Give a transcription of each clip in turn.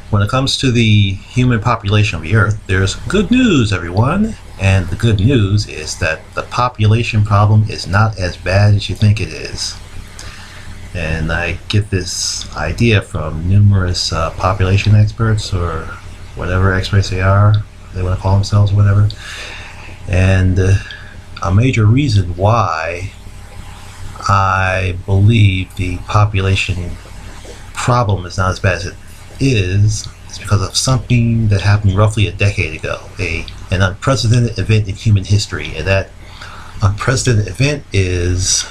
When it comes to the human population of the Earth, there's good news, everyone. And the good news is that the population problem is not as bad as you think it is. And I get this idea from numerous population experts, or whatever experts they are, they want to call themselves, whatever. And a major reason why I believe the population problem is not as bad as it is because of something that happened roughly a decade ago, an unprecedented event in human history. And that unprecedented event is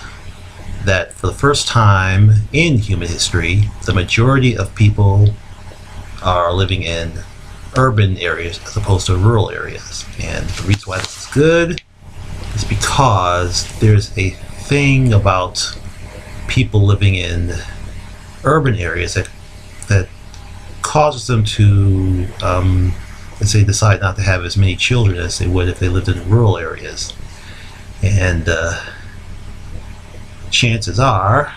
that for the first time in human history, the majority of people are living in urban areas as opposed to rural areas. And the reason why this is good is because there's a thing about people living in urban areas that causes them to, let's say, decide not to have as many children as they would if they lived in rural areas. And chances are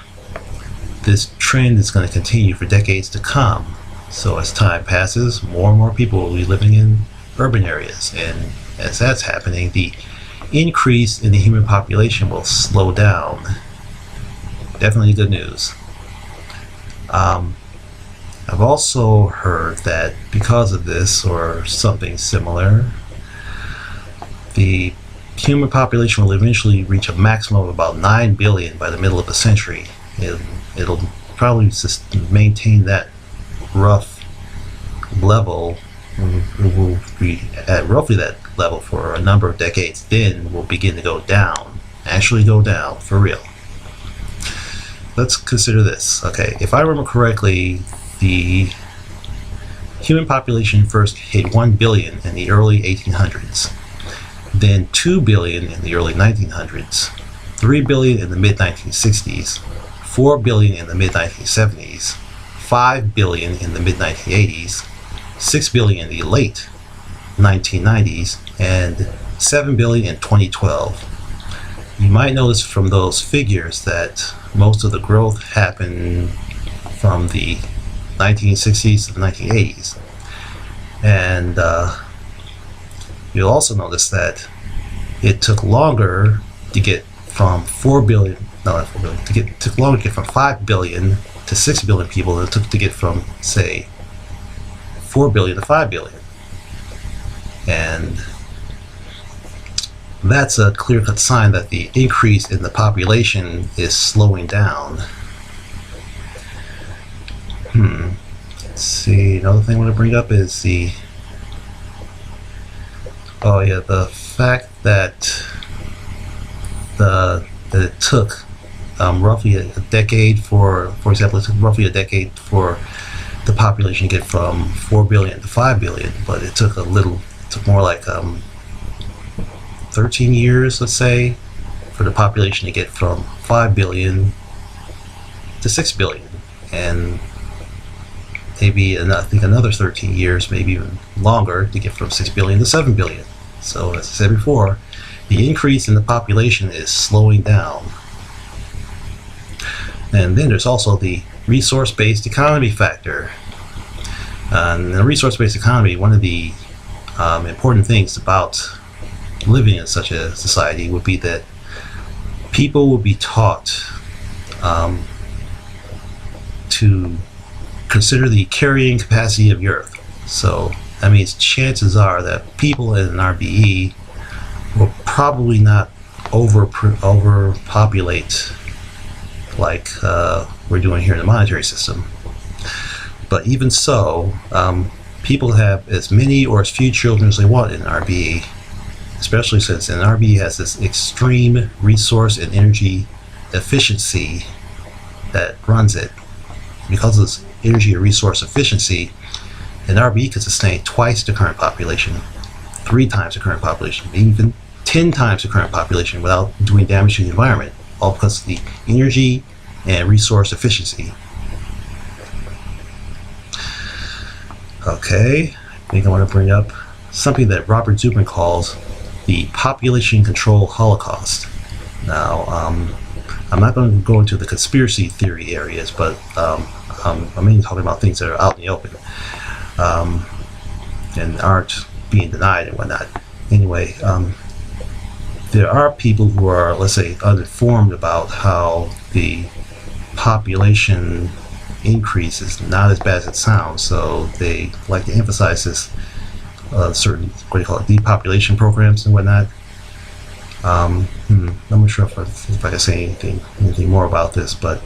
this trend is going to continue for decades to come. So as time passes, more and more people will be living in urban areas. And as that's happening, the increase in the human population will slow down. Definitely good news. I've also heard that because of this or something similar, the human population will eventually reach a maximum of about 9 billion by the middle of the century. It'll probably just maintain that rough level. It will be at roughly that level for a number of decades. Then we'll begin to go down, actually go down for real. Let's consider this. Okay, if I remember correctly, the human population first hit 1 billion in the early 1800s, then 2 billion in the early 1900s, 3 billion in the mid 1960s, 4 billion in the mid 1970s, 5 billion in the mid 1980s, 6 billion in the late 1990s, and 7 billion in 2012. You might notice from those figures that most of the growth happened from the 1960s to the 1980s. And you'll also notice that it took longer to get from 4 billion, no, not 4 billion, took longer to get from 5 billion to 6 billion people than it took to get from, say, 4 billion to 5 billion. And that's a clear-cut sign that the increase in the population is slowing down. Let's see, another thing I want to bring up is the fact that it took roughly a decade for example, it took roughly a decade for the population to get from 4 billion to 5 billion, but it took more like 13 years, let's say, for the population to get from 5 billion to 6 billion. And maybe, I think, another 13 years, maybe even longer, to get from 6 billion to 7 billion. So, as I said before, the increase in the population is slowing down. And then there's also the resource-based economy factor. In the resource-based economy, one of the important things about living in such a society would be that people will be taught to consider the carrying capacity of the Earth. So that means chances are that people in an RBE will probably not overpopulate like we're doing here in the monetary system. But even so, people have as many or as few children as they want in an RBE, especially since an RBE has this extreme resource and energy efficiency that runs it. Because of this energy and resource efficiency, an RBE could sustain twice the current population, 3 times the current population, even 10 times the current population without doing damage to the environment, all because of the energy and resource efficiency. Okay, I think I want to bring up something that Robert Zubrin calls the population control holocaust. Now, I'm not going to go into the conspiracy theory areas, but I'm mainly talking about things that are out in the open. and aren't being denied and whatnot. Anyway, there are people who are, let's say, uninformed about how the population increase is not as bad as it sounds. So they like to emphasize this certain, what do you call it, depopulation programs and whatnot. I'm not sure if I can say anything more about this, but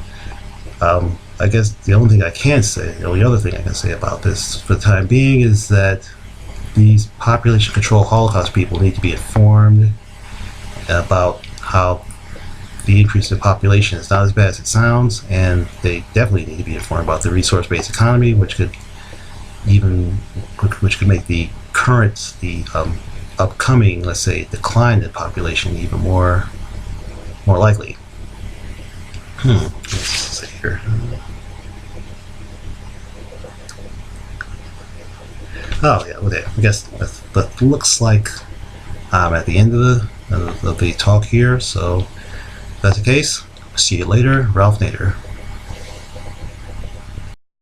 I guess the only thing I can say, the only other thing I can say about this for the time being is that these population control Holocaust people need to be informed about how the increase in population is not as bad as it sounds, and they definitely need to be informed about the resource-based economy, which could make the upcoming, let's say, decline in population even more likely. Let's see here. Oh yeah, okay. I guess that looks like I'm at the end of the talk here. So if that's the case, see you later, Ralph Nader.